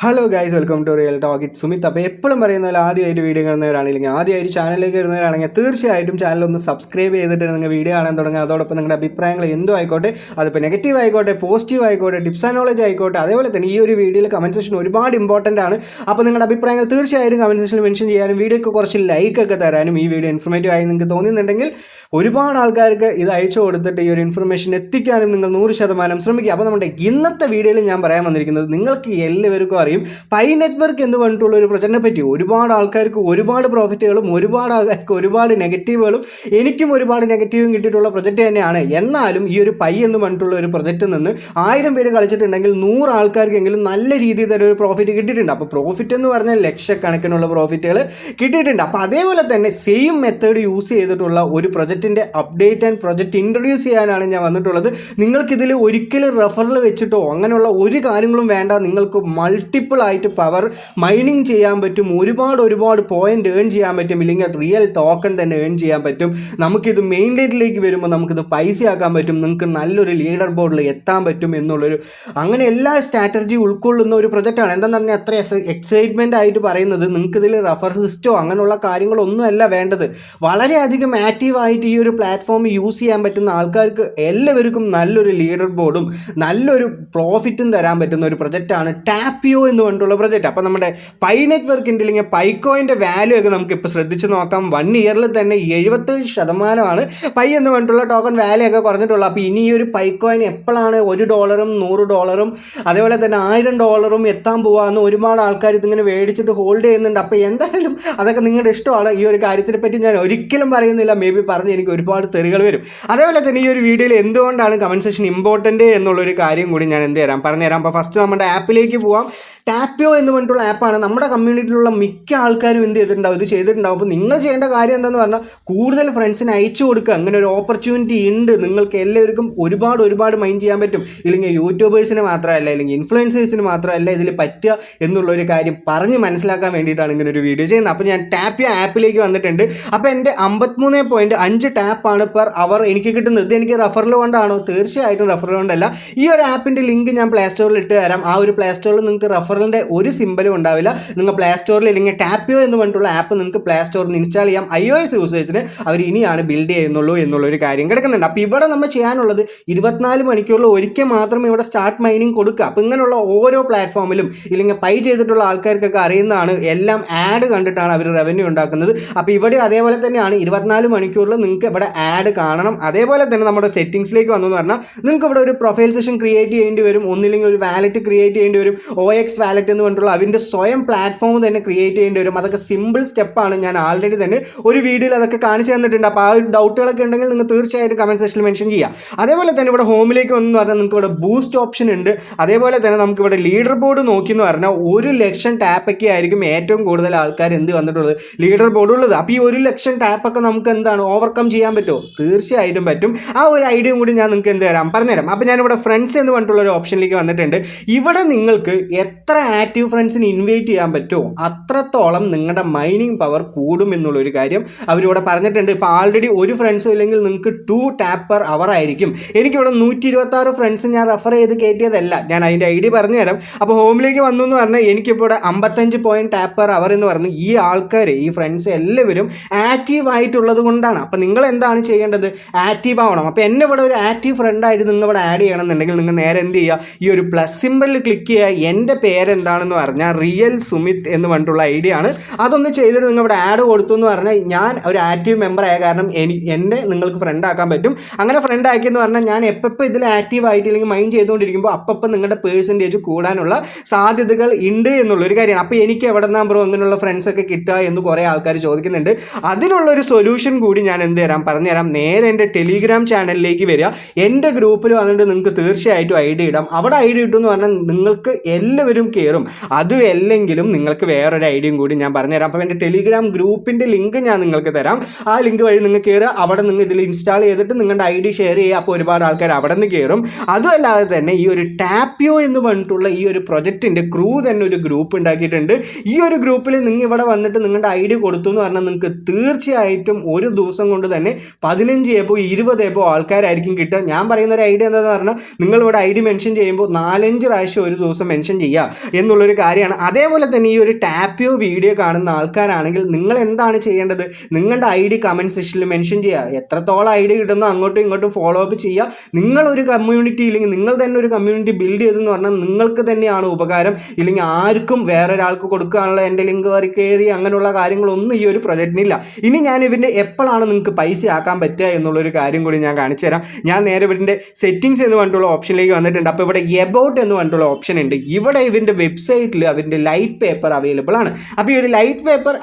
Hello guys, welcome to real talk. It Sumit. അപ്പോൾ എപ്പോഴും പറയുന്ന പോലെ ആദ്യമായിട്ട് വീഡിയോ കാണുന്നവരാണെങ്കിൽ ആദ്യമായിട്ട് ചാനലിലേക്ക് വരുന്നവരാണെങ്കിൽ തീർച്ചയായിട്ടും ചാനൽ ഒന്ന് സബ്സ്ക്രൈബ് ചെയ്തിട്ട് നിങ്ങൾ വീഡിയോ കാണാൻ തുടങ്ങുക. അതോടൊപ്പം നിങ്ങളുടെ അഭിപ്രായങ്ങൾ എന്തോ ആയിക്കോട്ടെ, അതിപ്പോൾ നെഗറ്റീവ് ആയിക്കോട്ടെ, പോസിറ്റീവ് ആയിക്കോട്ടെ, ടിപ്സ് ആൻഡ് നോളജ് ആയിക്കോട്ടെ, അതേപോലെ തന്നെ ഈ ഒരു വീഡിയോയിൽ കമൻറ്റ് സെക്ഷൻ ഒരുപാട് ഇമ്പോർട്ടൻ്റ് ആണ്. അപ്പോൾ നിങ്ങളുടെ അഭിപ്രായങ്ങൾ തീർച്ചയായും കമൻറ്റ് സെക്ഷനിൽ മെൻഷൻ ചെയ്യാനും വീഡിയോക്ക് കുറച്ച് ലൈക്കൊക്കെ തരാനും ഈ വീഡിയോ ഇൻഫോർമേറ്റീവ് ആയി നിങ്ങൾക്ക് തോന്നുന്നുണ്ടെങ്കിൽ ഒരുപാട് ആൾക്കാർക്ക് ഇത് അയച്ചു കൊടുത്തിട്ട് ഈ ഒരു ഇൻഫർമേഷൻ എത്തിക്കാനും നിങ്ങൾ 100% ശ്രമിക്കുക. അപ്പോൾ നമ്മുടെ ഇന്നത്തെ വീഡിയോയിൽ ഞാൻ പറയാൻ വന്നിരിക്കുന്നത്, നിങ്ങൾക്ക് എല്ലാവർക്കും അറിയും പൈ നെറ്റ്വർക്ക് എന്ന് പറഞ്ഞിട്ടുള്ള ഒരു പ്രൊജക്റ്റിനെ പറ്റി. ഒരുപാട് ആൾക്കാർക്ക് ഒരുപാട് പ്രോഫിറ്റുകളും ഒരുപാട് ആൾക്കാർക്ക് ഒരുപാട് നെഗറ്റീവുകളും, എനിക്കും ഒരുപാട് നെഗറ്റീവും കിട്ടിയിട്ടുള്ള പ്രൊജക്റ്റ് തന്നെയാണ്. എന്നാലും ഈ ഒരു പൈ എന്ന് പറഞ്ഞിട്ടുള്ള ഒരു പ്രൊജക്റ്റിൽ നിന്ന് 1000 പേര് കളിച്ചിട്ടുണ്ടെങ്കിൽ 100 ആൾക്കാർക്കെങ്കിലും നല്ല രീതിയിൽ തന്നെ ഒരു പ്രോഫിറ്റ് കിട്ടിയിട്ടുണ്ട്. അപ്പോൾ പ്രോഫിറ്റ് എന്ന് പറഞ്ഞാൽ ലക്ഷക്കണക്കിനുള്ള പ്രോഫിറ്റുകൾ കിട്ടിയിട്ടുണ്ട്. അപ്പോൾ അതേപോലെ തന്നെ സെയിം മെത്തേഡ് യൂസ് ചെയ്തിട്ടുള്ള ഒരു പ്രൊജക്റ്റിൻ്റെ അപ്ഡേറ്റ് ആൻഡ് പ്രൊജക്റ്റ് ഇൻട്രൊഡ്യൂസ് ചെയ്യാനാണ് ഞാൻ വന്നിട്ടുള്ളത്. നിങ്ങൾക്കിതിൽ ഒരിക്കലും റെഫറൽ വെച്ചിട്ടോ അങ്ങനെയുള്ള ഒരു കാര്യങ്ങളും വേണ്ട. നിങ്ങൾക്ക് മൾട്ടിപ്പിൾ ആയിട്ട് പവർ മൈനിങ് ചെയ്യാൻ പറ്റും, ഒരുപാട് പോയിന്റ് ഏൺ ചെയ്യാൻ പറ്റും, ഇല്ലെങ്കിൽ റിയൽ ടോക്കൺ തന്നെ ഏൺ ചെയ്യാൻ പറ്റും. നമുക്കിത് മെയിൻ ഡേറ്റിലേക്ക് വരുമ്പോൾ നമുക്കിത് പൈസയാക്കാൻ പറ്റും, നിങ്ങൾക്ക് നല്ലൊരു ലീഡർ ബോർഡിൽ എത്താൻ പറ്റും എന്നുള്ളൊരു അങ്ങനെ എല്ലാ സ്ട്രാറ്റജി ഉൾക്കൊള്ളുന്ന ഒരു പ്രൊജക്റ്റാണ്. എന്താണെന്ന് പറഞ്ഞാൽ അത്ര എക്സൈറ്റ്മെൻ്റ് ആയിട്ട് പറയുന്നത്, നിങ്ങൾക്കിതിൽ റെഫർ സിസ്റ്റോ അങ്ങനെയുള്ള കാര്യങ്ങളൊന്നും അല്ല വേണ്ടത്. വളരെയധികം ആക്റ്റീവായിട്ട് ഈ ഒരു പ്ലാറ്റ്ഫോം യൂസ് ചെയ്യാൻ പറ്റുന്ന ആൾക്കാർക്ക് എല്ലാവർക്കും നല്ലൊരു ലീഡർ ബോർഡും നല്ലൊരു പ്രോഫിറ്റും തരാൻ പറ്റുന്ന ഒരു പ്രൊജക്റ്റാണ് ടാപ്പിയോ എന്ന് പറഞ്ഞിട്ടുള്ള പ്രൊജക്റ്റ്. അപ്പോൾ നമ്മുടെ പൈ നെറ്റ്വർക്കിൻ്റെ അല്ലെങ്കിൽ പൈക്കോയിൻ്റെ വാല്യൂ ഒക്കെ നമുക്ക് ഇപ്പോൾ ശ്രദ്ധിച്ച് നോക്കാം. 1 ഇയറിൽ തന്നെ 77% പൈ എന്ന് പറഞ്ഞിട്ടുള്ള ടോക്കൺ വാല്യൂ ഒക്കെ കുറഞ്ഞിട്ടുള്ളൂ. അപ്പോൾ ഇനി ഈ ഒരു പൈക്കോയിൻ എപ്പോഴാണ് $1, $100, അതേപോലെ തന്നെ $1000 എത്താൻ പോകാമെന്ന് ഒരുപാട് ആൾക്കാർ ഇതിങ്ങനെ മേടിച്ചിട്ട് ഹോൾഡ് ചെയ്യുന്നുണ്ട്. അപ്പോൾ എന്തായാലും അതൊക്കെ നിങ്ങളുടെ ഇഷ്ടമാണ്. ഈ ഒരു കാര്യത്തിനെ പറ്റി ഞാൻ ഒരിക്കലും പറയുന്നില്ല, മേ ബി പറഞ്ഞ് എനിക്ക് ഒരുപാട് തെറികൾ വരും. അതേപോലെ തന്നെ ഈ ഒരു വീഡിയോയിൽ എന്തുകൊണ്ടാണ് കമൻറ്റ് സെക്ഷൻ ഇമ്പോർട്ടൻ്റ് എന്നുള്ളൊരു കാര്യം കൂടി ഞാൻ പറഞ്ഞുതരാം. അപ്പോൾ ഫസ്റ്റ് നമ്മുടെ ആപ്പിലേക്ക് പോവാം. ടാപ്പിയോ എന്ന് പറഞ്ഞിട്ടുള്ള ആപ്പാണ്. നമ്മുടെ കമ്മ്യൂണിറ്റിയിലുള്ള മിക്ക ആൾക്കാരും എന്ത് ചെയ്തിട്ടുണ്ടാവും, ഇത് ചെയ്തിട്ടുണ്ടാവും. അപ്പോൾ നിങ്ങൾ ചെയ്യേണ്ട കാര്യം എന്താണെന്ന് പറഞ്ഞാൽ കൂടുതൽ ഫ്രണ്ട്സിന് അയച്ചു കൊടുക്കുക. അങ്ങനെ ഒരു ഓപ്പർച്യൂണിറ്റി ഉണ്ട്. നിങ്ങൾക്ക് എല്ലാവർക്കും ഒരുപാട് മൈൻഡ് ചെയ്യാൻ പറ്റും. ഇല്ലെങ്കിൽ യൂട്യൂബേഴ്സിന് മാത്രമല്ല, അല്ലെങ്കിൽ ഇൻഫ്ലുവൻസേഴ്സിന് മാത്രമല്ല ഇതിൽ പറ്റുക എന്നുള്ളൊരു കാര്യം പറഞ്ഞ് മനസ്സിലാക്കാൻ വേണ്ടിയിട്ടാണ് ഇങ്ങനെ ഒരു വീഡിയോ ചെയ്യുന്നത്. അപ്പോൾ ഞാൻ ടാപ്പിയോ ആപ്പിലേക്ക് വന്നിട്ടുണ്ട്. അപ്പോൾ എൻ്റെ 53.5 ടാപ്പാണ് പെർ അവർ എനിക്ക് കിട്ടുന്നത്. ഇത് എനിക്ക് റെഫറൽ കൊണ്ടാണോ? തീർച്ചയായിട്ടും റെഫറൽ കൊണ്ടല്ല. ഈ ഒരു ആപ്പിൻ്റെ ലിങ്ക് ഞാൻ പ്ലേ സ്റ്റോറിൽ ഇട്ട് തരാം. ആ ഒരു പ്ലേ സ്റ്റോറിൽ നിങ്ങൾക്ക് റെഫറലിൻ്റെ ഒരു സിമ്പലും ഉണ്ടാവില്ല. നിങ്ങൾ പ്ലേ സ്റ്റോറിൽ ഇല്ലെങ്കിൽ ടാപ്പിയോ എന്ന് പറഞ്ഞിട്ടുള്ള ആപ്പ് നിങ്ങൾക്ക് പ്ലേ സ്റ്റോറിൽ നിന്ന് ഇൻസ്റ്റാൾ ചെയ്യാം. iOS യൂസേഴ്സിന് അവർ ഇനിയാണ് ബിൽഡ് ചെയ്യുന്നുള്ളൂ എന്നുള്ളൊരു കാര്യം കിടക്കുന്നുണ്ട്. അപ്പോൾ ഇവിടെ നമ്മൾ ചെയ്യാനുള്ളത് 24 മണിക്കൂറിൽ ഒരിക്കൽ മാത്രമേ ഇവിടെ സ്റ്റാർട്ട് മൈനിങ് കൊടുക്കുക. അപ്പോൾ ഇങ്ങനെയുള്ള ഓരോ പ്ലാറ്റ്ഫോമിലും ഇല്ലെങ്കിൽ പൈ ചെയ്തിട്ടുള്ള ആൾക്കാർക്കൊക്കെ അറിയുന്നതാണ്, എല്ലാം ആഡ് കണ്ടിട്ടാണ് അവർ റവന്യൂ ഉണ്ടാക്കുന്നത്. അപ്പോൾ ഇവിടെ അതേപോലെ തന്നെയാണ് 24 മണിക്കൂറിൽ നിങ്ങൾക്ക് ഇവിടെ ആഡ് കാണണം. അതേപോലെ തന്നെ നമ്മുടെ സെറ്റിംഗ്സിലേക്ക് വന്നു എന്ന് പറഞ്ഞാൽ നിങ്ങൾക്ക് ഇവിടെ ഒരു പ്രൊഫൈൽ സെഷൻ ക്രിയേറ്റ് ചെയ്യേണ്ടി വരും, ഒന്നില്ലെങ്കിൽ ഒരു വാലറ്റ് ക്രിയേറ്റ് ചെയ്യേണ്ടി വരും. OX വാലറ്റ് എന്ന് പറഞ്ഞിട്ടുള്ള അതിൻ്റെ സ്വയം പ്ലാറ്റ്ഫോം തന്നെ ക്രിയേറ്റ് ചെയ്യേണ്ടി വരും. അതൊക്കെ സിമ്പിൾ സ്റ്റെപ്പാണ്. ഞാൻ ആൾറെഡി തന്നെ ഒരു വീഡിയോയിൽ അതൊക്കെ കാണിച്ചു തന്നിട്ടുണ്ട്. അപ്പോൾ ആ ഒരു ഡൗട്ടുകളൊക്കെ ഉണ്ടെങ്കിൽ നിങ്ങൾ തീർച്ചയായിട്ടും കമൻറ്റ് സെക്ഷനിൽ മെൻഷൻ ചെയ്യുക. അതേപോലെ തന്നെ ഇവിടെ ഹോമിലേക്ക് വന്നു പറഞ്ഞാൽ നിങ്ങൾക്ക് ഇവിടെ ബൂസ്റ്റ് ഓപ്ഷൻ ഉണ്ട്. അതേപോലെ തന്നെ നമുക്ക് ഇവിടെ ലീഡർ ബോർഡ് നോക്കി എന്ന് പറഞ്ഞാൽ 1,00,000 ടാപ്പൊക്കെ ആയിരിക്കും ഏറ്റവും കൂടുതൽ ആൾക്കാർ എന്ത് വന്നിട്ടുള്ളത് ലീഡർ ബോർഡ് ഉള്ളത്. അപ്പോൾ ഈ 1,00,000 ടാപ്പൊക്കെ നമുക്ക് എന്താണ് ഓവർകം ചെയ്യാൻ പറ്റുമോ? തീർച്ചയായിട്ടും പറ്റും. ആ ഒരു ഐഡിയയും കൂടി ഞാൻ നിങ്ങൾക്ക് പറഞ്ഞുതരാം. അപ്പോൾ ഞാനിവിടെ ഫ്രണ്ട്സ് എന്ന് പറഞ്ഞിട്ടുള്ള ഒരു ഓപ്ഷനിലേക്ക് വന്നിട്ടുണ്ട്. ഇവിടെ നിങ്ങൾക്ക് എത്ര ആക്റ്റീവ് ഫ്രണ്ട്സിന് ഇൻവൈറ്റ് ചെയ്യാൻ പറ്റുമോ അത്രത്തോളം നിങ്ങളുടെ മൈനിങ് പവർ കൂടും എന്നുള്ളൊരു കാര്യം അവരിവിടെ പറഞ്ഞിട്ടുണ്ട്. ഇപ്പോൾ ആൾറെഡി ഒരു ഫ്രണ്ട്സും ഇല്ലെങ്കിൽ നിങ്ങൾക്ക് 2 ടാപ്പ് പെർ അവർ ആയിരിക്കും. എനിക്കിവിടെ 126 ഫ്രണ്ട്സ് ഞാൻ റെഫർ ചെയ്ത് കയറ്റിയതല്ല, ഞാൻ അതിൻ്റെ ഐഡിയ പറഞ്ഞുതരാം. അപ്പോൾ ഹോമിലേക്ക് വന്നു എന്ന് പറഞ്ഞാൽ എനിക്കിപ്പോൾ ഇവിടെ 55 പോയിന്റ് ടാപ്പ് പെർ അവർ എന്ന് പറഞ്ഞ് ഈ ആൾക്കാർ ഈ ഫ്രണ്ട്സ് എല്ലാവരും ആക്റ്റീവ് ആയിട്ടുള്ളത് കൊണ്ടാണ്. അപ്പോൾ നിങ്ങൾ എന്താണ് ചെയ്യേണ്ടത്? ആക്റ്റീവ് ആവണം. അപ്പോൾ എന്നെ ഇവിടെ ഒരു ആക്റ്റീവ് ഫ്രണ്ടായിട്ട് നിങ്ങൾ ഇവിടെ ആഡ് ചെയ്യണമെന്നുണ്ടെങ്കിൽ നിങ്ങൾ നേരെ എന്ത് ചെയ്യുക, ഈ ഒരു പ്ലസ് സിമ്പിളിൽ ക്ലിക്ക് ചെയ്യുക. എൻ്റെ പേരെന്താണെന്ന് പറഞ്ഞാൽ റിയൽ സുമിത്ത് എന്ന് പറഞ്ഞിട്ടുള്ള ഐഡിയ ആണ്. അതൊന്ന് ചെയ്തിട്ട് നിങ്ങൾ ഇവിടെ ആഡ് കൊടുത്തു എന്ന് പറഞ്ഞാൽ ഞാൻ ഒരു ആക്റ്റീവ് മെമ്പർ ആയ കാരണം എന്നെ നിങ്ങൾക്ക് ഫ്രണ്ട് ആക്കാൻ പറ്റും. അങ്ങനെ ഫ്രണ്ട് ആക്കിയെന്ന് പറഞ്ഞാൽ ഞാൻ എപ്പോൾ ഇതിൽ ആക്റ്റീവ് ആയിട്ട് അല്ലെങ്കിൽ മൈൻഡ് ചെയ്തുകൊണ്ടിരിക്കുമ്പോൾ അപ്പം നിങ്ങളുടെ പേഴ്സൻറ്റേജ് കൂടാനുള്ള സാധ്യതകൾ ഉണ്ട് എന്നുള്ളൊരു കാര്യമാണ്. അപ്പോൾ എനിക്ക് എവിടെ നിന്നാ ബ്രോ അങ്ങനെയുള്ള ഫ്രണ്ട്സൊക്കെ കിട്ടുക എന്ന് കുറേ ആൾക്കാർ ചോദിക്കുന്നുണ്ട്. അതിനുള്ളൊരു സൊല്യൂഷൻ കൂടി ഞാൻ പറഞ്ഞുതരാം. നേരെ എൻ്റെ ടെലിഗ്രാം ചാനലിലേക്ക് വരിക. എൻ്റെ ഗ്രൂപ്പിൽ വന്നിട്ട് നിങ്ങൾക്ക് തീർച്ചയായിട്ടും ഐഡിയ ഇടാം. അവിടെ ഐഡിയ ഇട്ടു എന്ന് പറഞ്ഞാൽ നിങ്ങൾക്ക് എല്ലാവരും കയറും. അതും അല്ലെങ്കിലും നിങ്ങൾക്ക് വേറൊരു ഐഡിയയും കൂടി ഞാൻ പറഞ്ഞുതരാം. അപ്പോൾ എൻ്റെ ടെലിഗ്രാം ഗ്രൂപ്പിൻ്റെ ലിങ്ക് ഞാൻ നിങ്ങൾക്ക് തരാം. ആ ലിങ്ക് വഴി നിങ്ങൾ കയറുക. അവിടെ നിങ്ങൾ ഇതിൽ ഇൻസ്റ്റാൾ ചെയ്തിട്ട് നിങ്ങളുടെ ഐഡി ഷെയർ ചെയ്യുക. അപ്പോൾ ഒരുപാട് ആൾക്കാർ അവിടെ നിന്ന് കയറും. അതുമല്ലാതെ തന്നെ ഈ ഒരു ടാപ്പിയോ എന്ന് പറഞ്ഞിട്ടുള്ള ഈ ഒരു പ്രൊജക്റ്റിൻ്റെ ക്രൂ തന്നെ ഒരു ഗ്രൂപ്പ് ഉണ്ടാക്കിയിട്ടുണ്ട്. ഈ ഒരു ഗ്രൂപ്പിൽ നിങ്ങൾ ഇവിടെ വന്നിട്ട് നിങ്ങളുടെ ഐഡി കൊടുത്തു എന്ന് പറഞ്ഞാൽ നിങ്ങൾക്ക് തീർച്ചയായിട്ടും ഒരു ദിവസം കൊണ്ട് തന്നെ 15 എബോ 20 എബോ ആൾക്കാരായിരിക്കും കിട്ടുക. ഞാൻ പറയുന്ന ഒരു ഐഡിയ എന്താണെന്ന് പറഞ്ഞാൽ നിങ്ങളിവിടെ ID മെൻഷൻ ചെയ്യുമ്പോൾ 4-5 പ്രാവശ്യം ഒരു ദിവസം മെൻഷൻ ചെയ്യുക എന്നുള്ളൊരു കാര്യമാണ്. അതേപോലെ തന്നെ ഈ ഒരു ടാപ്പിയോ വീഡിയോ കാണുന്ന ആൾക്കാരാണെങ്കിൽ നിങ്ങൾ എന്താണ് ചെയ്യേണ്ടത്? നിങ്ങളുടെ ID കമൻറ്റ് സെക്ഷനിൽ മെൻഷൻ ചെയ്യുക. എത്രത്തോളം ID കിട്ടുന്നോ അങ്ങോട്ടും ഇങ്ങോട്ടും ഫോളോ അപ്പ് ചെയ്യുക. നിങ്ങളൊരു കമ്മ്യൂണിറ്റി ഇല്ലെങ്കിൽ നിങ്ങൾ തന്നെ ഒരു കമ്മ്യൂണിറ്റി ബിൽഡ് ചെയ്തെന്ന് പറഞ്ഞാൽ നിങ്ങൾക്ക് തന്നെയാണ് ഉപകാരം. ഇല്ലെങ്കിൽ ആർക്കും വേറൊരാൾക്ക് കൊടുക്കാനുള്ള എൻ്റെ ലിങ്ക് കയറി അങ്ങനെയുള്ള കാര്യങ്ങളൊന്നും ഈ ഒരു പ്രൊജക്റ്റിനില്ല. ഇനി ഞാൻ ഇവൻ്റെ എപ്പോഴാണ് നിങ്ങൾക്ക് പൈസ ആക്കാൻ പറ്റുക എന്നുള്ളൊരു കാര്യം കൂടി ഞാൻ കാണിച്ചു തരാം. ഞാൻ നേരെ ഇവൻ്റെ സെറ്റിങ്സ് എന്ന് പറഞ്ഞിട്ടുള്ള ഓപ്ഷനിലേക്ക് വന്നിട്ടുണ്ട്. അപ്പോൾ ഇവിടെ എബൌട്ട് എന്ന് പറഞ്ഞിട്ടുള്ള ഓപ്ഷൻ ഉണ്ട്. ഇവിടെ ഇവൻ്റെ വെബ്സൈറ്റിൽ അവൻ്റെ ലൈറ്റ് പേപ്പർ അവൈലബിൾ ആണ്. അപ്പോൾ ഈ ഒരു ലൈറ്റ് പേപ്പർ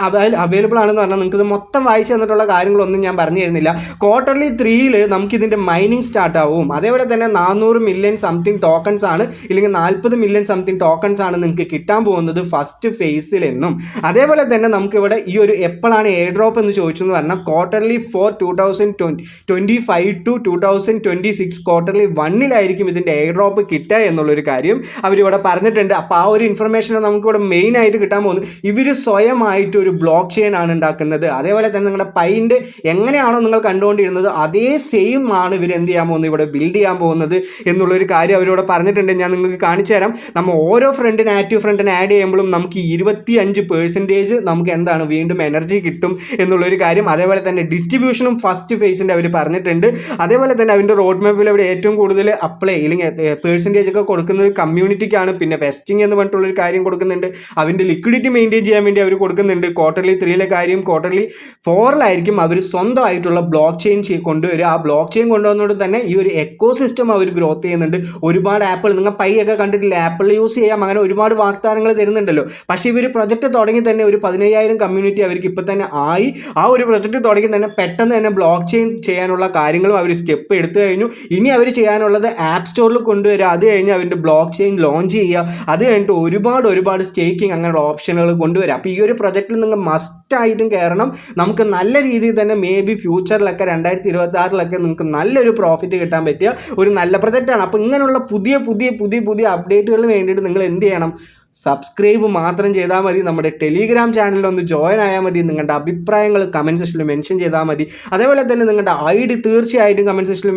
അവൈലബിൾ ആണെന്ന് പറഞ്ഞാൽ നിങ്ങൾക്ക് ഇത് മൊത്തം വായിച്ചു തന്നിട്ടുള്ള കാര്യങ്ങളൊന്നും ഞാൻ പറഞ്ഞു തരുന്നില്ല. ക്വാർട്ടർലി 3 നമുക്കിതിൻ്റെ മൈനിങ് സ്റ്റാർട്ട് ആവും. അതേപോലെ തന്നെ 400 മില്യൺ സംതിങ് ടോക്കൺസ് ആണ്, ഇല്ലെങ്കിൽ 40 മില്യൺ സംതിങ് ടോക്കൺസ് ആണ് നിങ്ങൾക്ക് കിട്ടാൻ പോകുന്നത് ഫസ്റ്റ് ഫേസിൽ എന്നും. അതേപോലെ തന്നെ നമുക്കിവിടെ ഈ ഒരു എപ്പോഴാണ് എയർ ഡ്രോപ്പ് എന്ന് ചോദിച്ചു എന്ന് പറഞ്ഞാൽ ക്വാർട്ടർലി 4 2025 to 2026 ക്വാർട്ടർലി 1 ഇതിൻ്റെ എയർ ഡ്രോപ്പ് കിട്ടുക എന്നുള്ളൊരു കാര്യം അവരിവിടെ പറഞ്ഞിട്ടുണ്ട്. അപ്പോൾ ആ ഒരു ഇൻഫർമേഷൻ നമുക്കിവിടെ മെയിൻ ആയിട്ട് കിട്ടാൻ പോകുന്നത് ഇവർ സ്വയമായിട്ട് ഒരു ബ്ലോക്ക് ചെയിൻ ആണ് ഉണ്ടാക്കുന്നത്. അതേപോലെ തന്നെ നിങ്ങളുടെ പൈൻ്റെ എങ്ങനെയാണോ നിങ്ങൾ കണ്ടുകൊണ്ടിരുന്നത് അതേ സെയിം ആണ് ഇവർ എന്ത് ചെയ്യാൻ പോകുന്നത്, ഇവിടെ ബിൽഡ് ചെയ്യാൻ പോകുന്നത് എന്നുള്ളൊരു കാര്യം അവരിവിടെ പറഞ്ഞിട്ടുണ്ട്. ഞാൻ നിങ്ങൾക്ക് കാണിച്ചു തരാം. നമ്മൾ ഓരോ ഫ്രണ്ടിന് ആക്റ്റീവ് ഫ്രണ്ടിന് ആഡ് ചെയ്യുമ്പോഴും നമുക്ക് 25% നമുക്ക് എന്താണ് വീണ്ടും എനർജി കിട്ടും എന്നുള്ളൊരു കാര്യം. അതേപോലെ തന്നെ ഡിസ്ട്രിബ്യൂഷനും ഫസ്റ്റ് ഫേസിൻ്റെ അവർ പറഞ്ഞിട്ടുണ്ട്. അതേപോലെ തന്നെ അവൻ്റെ റോഡ് മാപ്പിൽ അവിടെ ഏറ്റവും കൂടുതൽ അപ്ലൈ ഇല്ലെങ്കിൽ പെർസെൻറ്റേജ് ഒക്കെ കൊടുക്കുന്നത് കമ്മ്യൂണിറ്റിക്കാണ്. പിന്നെ വെസ്റ്റിംഗ് എന്ന് പറഞ്ഞിട്ടുള്ളൊരു കാര്യം കൊടുക്കുന്നുണ്ട്. അവൻ്റെ ലിക്വിഡിറ്റി മെയിൻറ്റെയിൻ ചെയ്യാൻ വേണ്ടി അവർ കൊടുക്കുന്നുണ്ട്. ക്വാർട്ടർലി 3 കാര്യം ക്വാർട്ടർലി 4 അവർ സ്വന്തമായിട്ടുള്ള ബ്ലോക്ക് ചെയിൻ കൊണ്ടുവരിക. ആ ബ്ലോക്ക് ചെയിൻ കൊണ്ടുവന്നതുകൊണ്ട് തന്നെ ഈ ഒരു എക്കോ സിസ്റ്റം അവർ ഗ്രോത്ത് ചെയ്യുന്നുണ്ട്. ഒരുപാട് ആപ്പിൾ നിങ്ങൾ പൈ ഒക്കെ കണ്ടിട്ടില്ല, ആപ്പിൾ യൂസ് ചെയ്യാം, അങ്ങനെ ഒരുപാട് വാഗ്ദാനങ്ങൾ തരുന്നുണ്ടല്ലോ. പക്ഷേ ഇവർ പ്രൊജക്റ്റ് തുടങ്ങി തന്നെ ഒരു 15,000 കമ്മ്യൂണിറ്റി അവർക്ക് ഇപ്പോൾ തന്നെ ആയി. ആ ഒരു പ്രൊജക്റ്റ് തുടങ്ങി തന്നെ പെട്ടെന്ന് തന്നെ ബ്ലോക്ക് ചെയിൻ ചെയ്യാനുള്ള കാര്യങ്ങളും അവർ സ്റ്റെപ്പ് എടുത്തു കഴിഞ്ഞു. ഇനി അവർ ചെയ്യാനുള്ളത് ആപ്പ് സ്റ്റോറിൽ കൊണ്ടുവരിക, അത് കഴിഞ്ഞ് അവരുടെ ബ്ലോക്ക് ചെയിൻ ലോഞ്ച് ചെയ്യുക, അത് കഴിഞ്ഞിട്ട് ഒരുപാട് സ്റ്റേക്കിംഗ് അങ്ങനെയുള്ള ഓപ്ഷനുകൾ കൊണ്ടുവരിക. അപ്പോൾ ഈ ഒരു പ്രൊജക്റ്റിൽ നിങ്ങൾ മസ്റ്റായിട്ടും കയറണം. നമുക്ക് നല്ല രീതിയിൽ തന്നെ മേ ബി ഫ്യൂച്ചറിലൊക്കെ 2026 നിങ്ങൾക്ക് നല്ലൊരു പ്രോഫിറ്റ് കിട്ടാൻ പറ്റിയ ഒരു നല്ല പ്രൊജക്റ്റാണ്. അപ്പോൾ ഇങ്ങനെയുള്ള പുതിയ അപ്ഡേറ്റുകളിന് വേണ്ടിയിട്ട് നിങ്ങൾ എന്ത് ചെയ്യണം? സബ്സ്ക്രൈബ് മാത്രം ചെയ്താൽ മതി. നമ്മുടെ ടെലിഗ്രാം ചാനലിൽ ഒന്ന് ജോയിൻ ആയാൽ മതി. നിങ്ങളുടെ അഭിപ്രായങ്ങൾ കമൻറ്റ് സെക്ഷനിൽ മെൻഷൻ ചെയ്താൽ മതി. അതേപോലെ തന്നെ നിങ്ങളുടെ ID തീർച്ചയായിട്ടും കമൻറ്റ് സെക്ഷനിൽ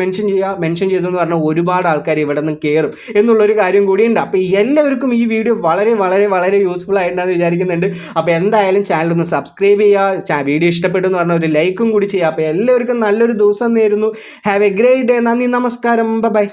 മെൻഷൻ ചെയ്തെന്ന് പറഞ്ഞാൽ ഒരുപാട് ആൾക്കാർ ഇവിടെ നിന്ന് കയറും എന്നുള്ളൊരു കാര്യം കൂടിയുണ്ട്. അപ്പോൾ എല്ലാവർക്കും ഈ വീഡിയോ വളരെ യൂസ്ഫുൾ ആയിട്ടുണ്ടെന്ന് വിചാരിക്കുന്നുണ്ട്. അപ്പോൾ എന്തായാലും ചാനലൊന്ന് സബ്സ്ക്രൈബ് ചെയ്യുക. വീഡിയോ ഇഷ്ടപ്പെട്ടു എന്ന് പറഞ്ഞാൽ ഒരു ലൈക്കും കൂടി ചെയ്യുക. അപ്പോൾ എല്ലാവർക്കും നല്ലൊരു ദിവസം നേരുന്നു. Have A great day. നന്ദി, നമസ്കാരം, ബൈ.